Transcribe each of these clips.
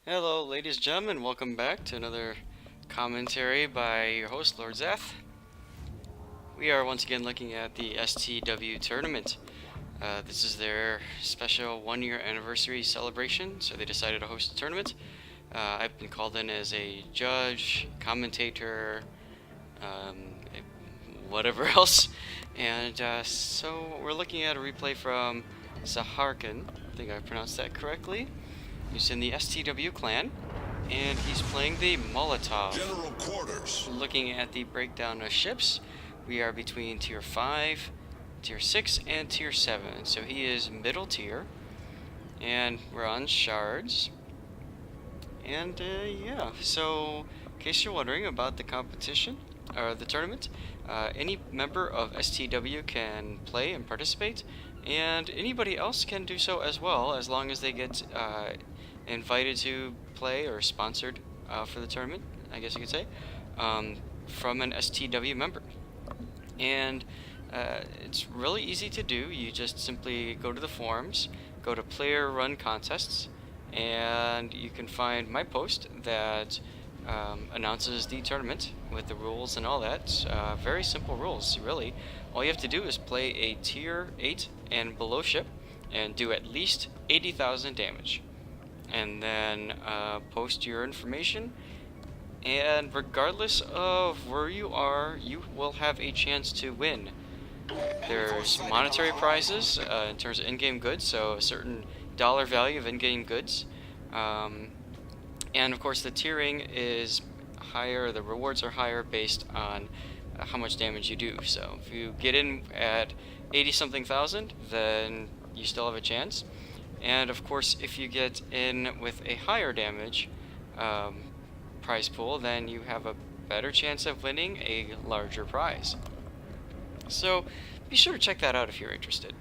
Hello, ladies and gentlemen. Welcome back to another commentary by your host, Lord Zath. We are once again looking at the STW tournament. This is their special one-year anniversary celebration, so they decided to host a tournament. I've been called in as a judge, commentator, um, whatever else. And so we're looking at a replay from Zaharkan. I think I pronounced that correctly. He's in the STW clan, and he's playing the Molotov. General quarters. Looking at the breakdown of ships, we are between tier 5, tier 6, and tier 7. So he is middle tier, and we're on shards. And yeah, so in case you're wondering about the competition, or the tournament, any member of STW can play and participate, and anybody else can do so as well, as long as they get invited to play or sponsored for the tournament, I guess you could say, from an STW member. And it's really easy to do. You just simply go to the forums, go to player run contests, and you can find my post that announces the tournament with the rules and all that. Very simple rules, really. All you have to do is play a tier 8 and below ship and do at least 80,000 damage. And then post your information, and regardless of where you are, you will have a chance to win. There's monetary prizes in terms of in-game goods, so a certain dollar value of in-game goods. And of course the tiering is higher, the rewards are higher based on how much damage you do. So if you get in at 80-something thousand, then you still have a chance. And of course, if you get in with a higher damage prize pool, then you have a better chance of winning a larger prize. So be sure to check that out if you're interested.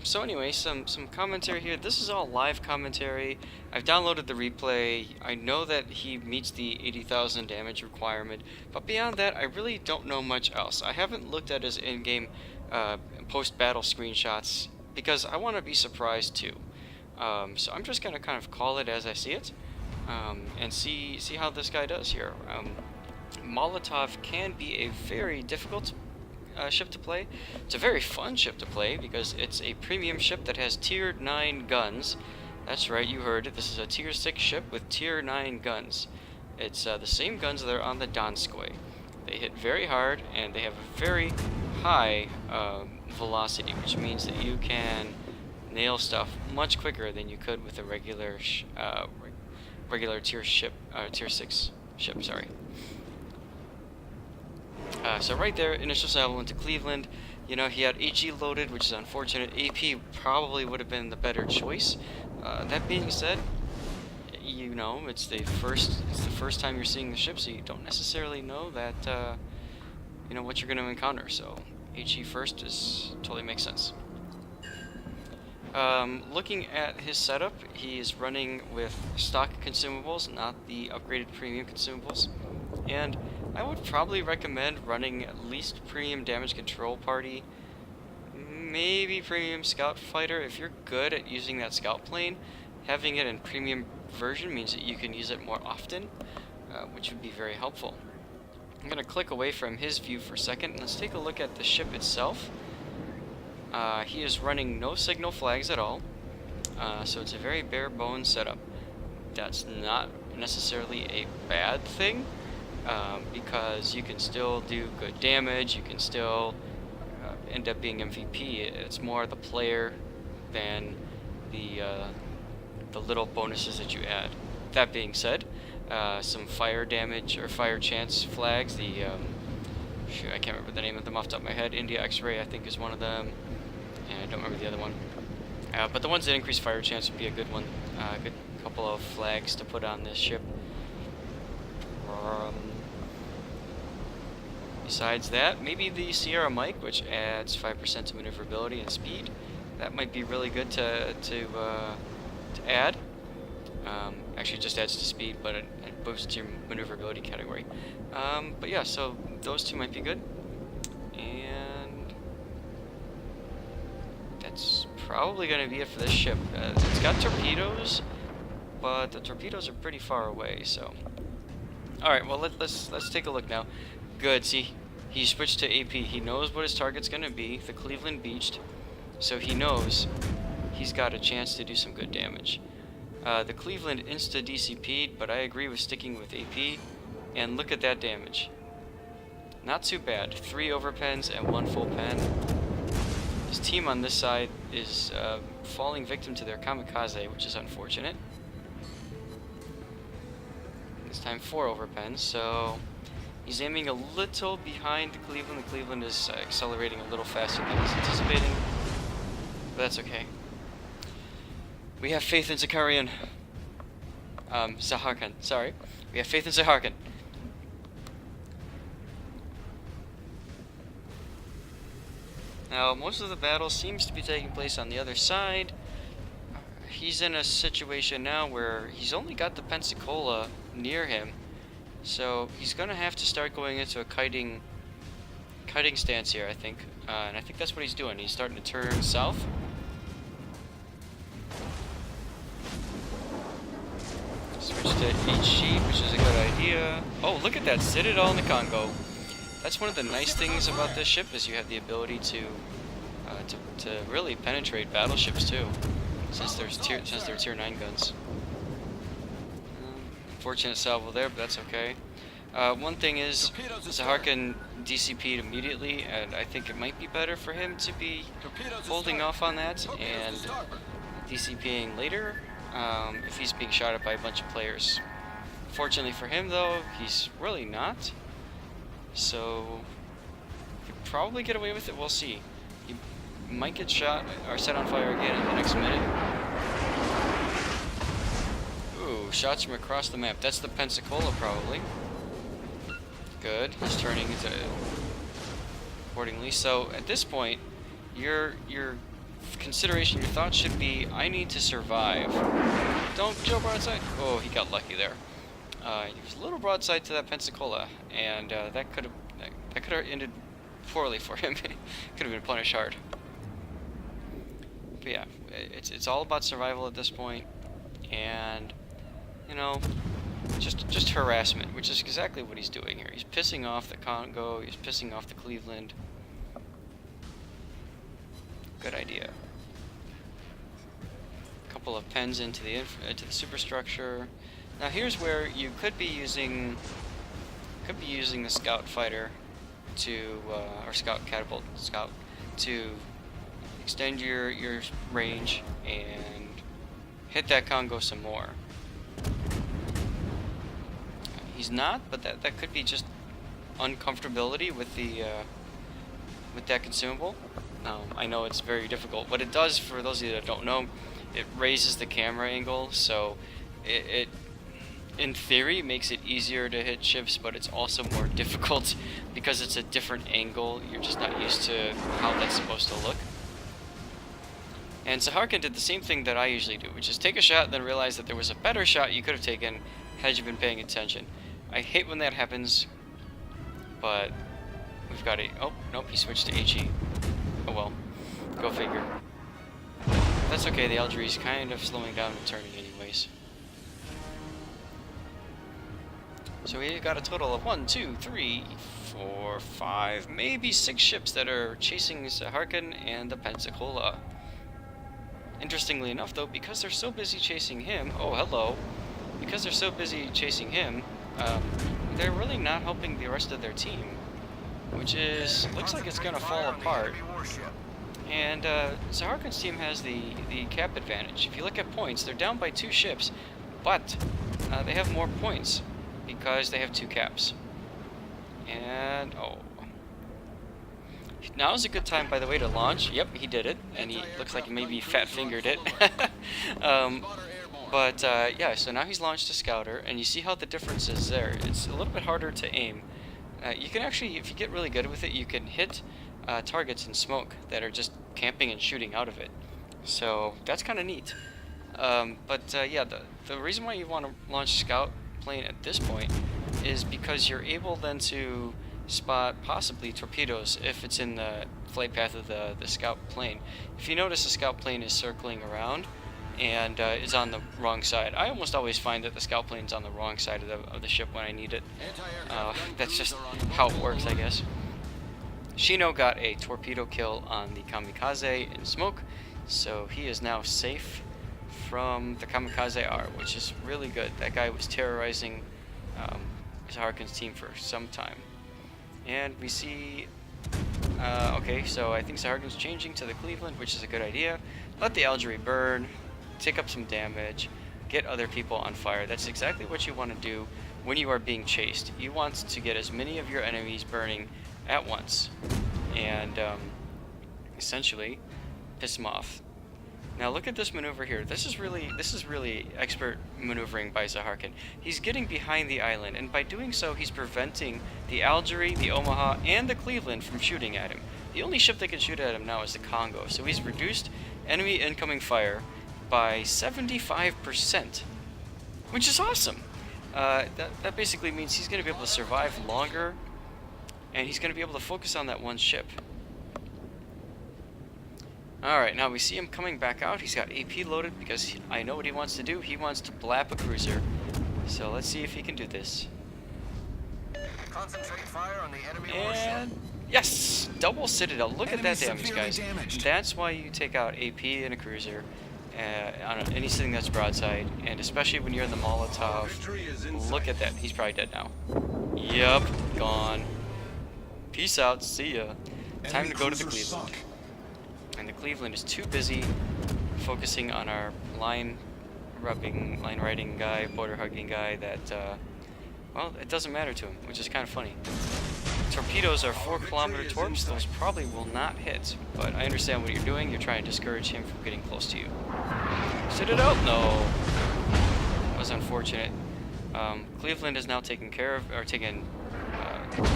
So anyway, some commentary here. This is all live commentary. I've downloaded the replay. I know that he meets the 80,000 damage requirement, but beyond that, I really don't know much else. I haven't looked at his in-game post-battle screenshots, because I want to be surprised too. So I'm just going to kind of call it as I see it, and see how this guy does here. Molotov can be a very difficult ship to play. It's a very fun ship to play because it's a premium ship that has tier 9 guns. That's right, you heard it. This is a tier 6 ship with tier 9 guns. It's the same guns that are on the Donskoy. They hit very hard, and they have a very high velocity, which means that you can nail stuff much quicker than you could with a regular tier 6 ship. Sorry. So right there, initial salvo went to Cleveland. You know, he had HE loaded, which is unfortunate. AP probably would have been the better choice. That being said, you know, it's the first time you're seeing the ship, so you don't necessarily know that you know what you're going to encounter. So HE first totally makes sense. Looking at his setup, he is running with stock consumables, not the upgraded premium consumables. And I would probably recommend running at least premium damage control party, maybe premium scout fighter. If you're good at using that scout plane, having it in premium version means that you can use it more often, which would be very helpful. I'm going to click away from his view for a second, and let's take a look at the ship itself. He is running no signal flags at all, so it's a very bare bones setup. That's not necessarily a bad thing, because you can still do good damage, you can still end up being MVP. It's more the player than the little bonuses that you add. That being said, some fire damage or fire chance flags, shoot, I can't remember the name of them off the top of my head. India X-Ray, I think, is one of them, and I don't remember the other one. But the ones that increase fire chance would be a good one. A good couple of flags to put on this ship. Besides that, maybe the Sierra Mike, which adds 5% to maneuverability and speed. That might be really good to add. Actually, it just adds to speed, but it boosts your maneuverability category. But yeah, so those two might be good. And that's probably going to be it for this ship. It's got torpedoes, but the torpedoes are pretty far away, so... Alright, well, let's take a look now. Good, see, he switched to AP. He knows what his target's going to be, the Cleveland Beached, so he knows he's got a chance to do some good damage. The Cleveland insta-DCP'd, but I agree with sticking with AP, and look at that damage. Not too bad. 3 overpens and 1 full pen. His team on this side is falling victim to their kamikaze, which is unfortunate. This time 4 overpens, so he's aiming a little behind the Cleveland. The Cleveland is accelerating a little faster than he's anticipating, but that's okay. We have faith in Zaharkan. Zaharkan, sorry. We have faith in Zaharkan. Now, most of the battle seems to be taking place on the other side. He's in a situation now where he's only got the Pensacola near him, so he's gonna have to start going into a kiting stance here, I think. And I think that's what he's doing. He's starting to turn south. Switch to HG, which is a good idea. Oh, look at that! Citadel in the Congo. That's one of the nice things about this ship, is you have the ability to really penetrate battleships too, since they're tier 9 guns. Unfortunate salvo there, but that's okay. One thing is, Zaharkan DCP'd immediately, and I think it might be better for him to be holding off on that and DCPing later if he's being shot at by a bunch of players. Fortunately for him, though, he's really not. So, he could probably get away with it. We'll see. He might get shot or set on fire again in the next minute. Ooh, shots from across the map. That's the Pensacola, probably. Good. He's turning into accordingly. So, at this point, your consideration, your thoughts should be, I need to survive. Don't go broadside. Oh, he got lucky there. He was a little broadside to that Pensacola, and that could have ended poorly for him. Could have been punished hard. But yeah, it's all about survival at this point, and you know, just harassment, which is exactly what he's doing here. He's pissing off the Congo. He's pissing off the Cleveland. Good idea. A couple of pens into the superstructure. Now here's where you could be using the scout fighter to or scout catapult to extend your range and hit that Congo some more. He's not, but that could be just uncomfortability with the with that consumable. I know it's very difficult. What it does, for those of you that don't know, it raises the camera angle, so it in theory makes it easier to hit ships, but it's also more difficult because it's a different angle. You're just not used to how that's supposed to look. And Zaharkan did the same thing that I usually do, which is take a shot and then realize that there was a better shot you could have taken had you been paying attention. I hate when that happens, but we've got a... Oh, nope, he switched to HE. Oh well, go figure. That's okay, the Algeries kind of slowing down and turning anyways. So we got a total of 1, 2, 3, 4, 5, maybe 6 ships that are chasing Zaharkan and the Pensacola. Interestingly enough, though, because they're so busy chasing him... Oh, hello. Because they're so busy chasing him, they're really not helping the rest of their team, which is... looks like it's gonna fall apart. And Zaharkan's team has the cap advantage. If you look at points, they're down by 2 ships, but they have more points because they have 2 caps. And oh, now is a good time, by the way, to launch. Yep, he did it, and he looks like he maybe fat-fingered it. Yeah, so now he's launched a scouter, and you see how the difference is there. It's a little bit harder to aim. You can actually, if you get really good with it, you can hit targets in smoke that are just camping and shooting out of it. So that's kind of neat. Yeah, the reason why you want to launch scout plane at this point is because you're able then to spot possibly torpedoes if it's in the flight path of the scout plane. If you notice, the scout plane is circling around, and is on the wrong side. I almost always find that the scout plane's on the wrong side of the ship when I need it. That's just how it works, I guess. Shino got a torpedo kill on the kamikaze in smoke, so he is now safe from the kamikaze R, which is really good. That guy was terrorizing Zaharkan's team for some time. And we see, okay, so I think Zaharkan's changing to the Cleveland, which is a good idea. Let the Algerie burn, take up some damage, get other people on fire. That's exactly what you want to do when you are being chased. You want to get as many of your enemies burning at once and essentially piss them off. Now look at this maneuver here. This is really expert maneuvering by Zaharkan. He's getting behind the island, and by doing so he's preventing the Algerie, the Omaha, and the Cleveland from shooting at him. The only ship that can shoot at him now is the Congo, so he's reduced enemy incoming fire by 75%, which is awesome. That basically means he's going to be able to survive longer, and he's going to be able to focus on that one ship. Alright, now we see him coming back out. He's got AP loaded because I know what he wants to do. He wants to blap a cruiser. So let's see if he can do this. Concentrate fire on the enemy and yes! Double Citadel. Look at that damage, guys. Damaged. That's why you take out AP in a cruiser on anything that's broadside, and especially when you're in the Molotov. Look at that. He's probably dead now. Yup, gone. Peace out. See ya. Time to go to the Cleveland. And the Cleveland is too busy focusing on our line riding guy, border hugging guy that, well, it doesn't matter to him, which is kind of funny. Torpedoes are 4-kilometer torps. Those probably will not hit, but I understand what you're doing. You're trying to discourage him from getting close to you. Sit it out? No. That was unfortunate. Cleveland is now taking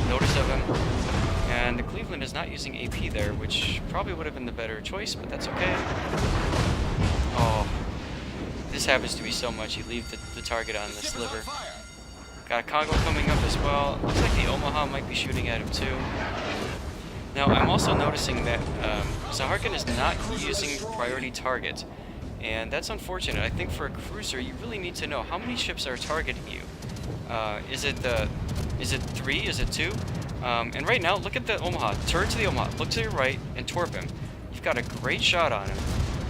notice of him. And the Cleveland is not using AP there, which probably would have been the better choice, but that's okay. Oh, this happens to be so much. You leave the target on the sliver. Got a Congo coming up as well. Looks like the Omaha might be shooting at him too. Now, I'm also noticing that Zaharkan is not using priority target, and that's unfortunate. I think for a cruiser, you really need to know how many ships are targeting you. Is it 3? Is it 2? And right now, look at the Omaha. Turn to the Omaha. Look to your right and torp him. You've got a great shot on him.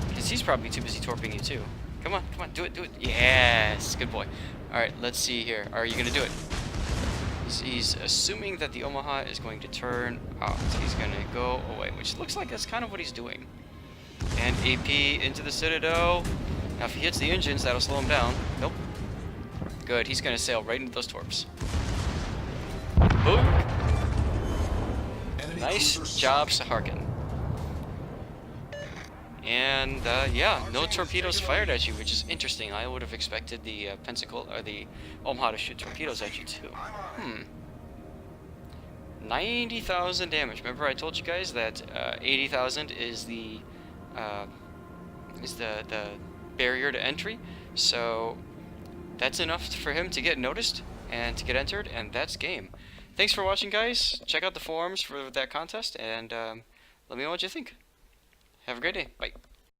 Because he's probably too busy torping you too. Come on, do it. Yes, good boy. Alright, let's see here. Are you going to do it? He's assuming that the Omaha is going to turn out. He's going to go away, which looks like that's kind of what he's doing. And AP into the Citadel. Now, if he hits the engines, that'll slow him down. Nope. Good, he's going to sail right into those torps. Boom. Nice job, Zaharkan. And yeah, no torpedoes fired at you, which is interesting. I would have expected the the Omaha to shoot torpedoes at you too. 90,000 damage. Remember, I told you guys that 80,000 is the barrier to entry. So that's enough for him to get noticed and to get entered, and that's game. Thanks for watching, guys. Check out the forums for that contest, and let me know what you think. Have a great day. Bye.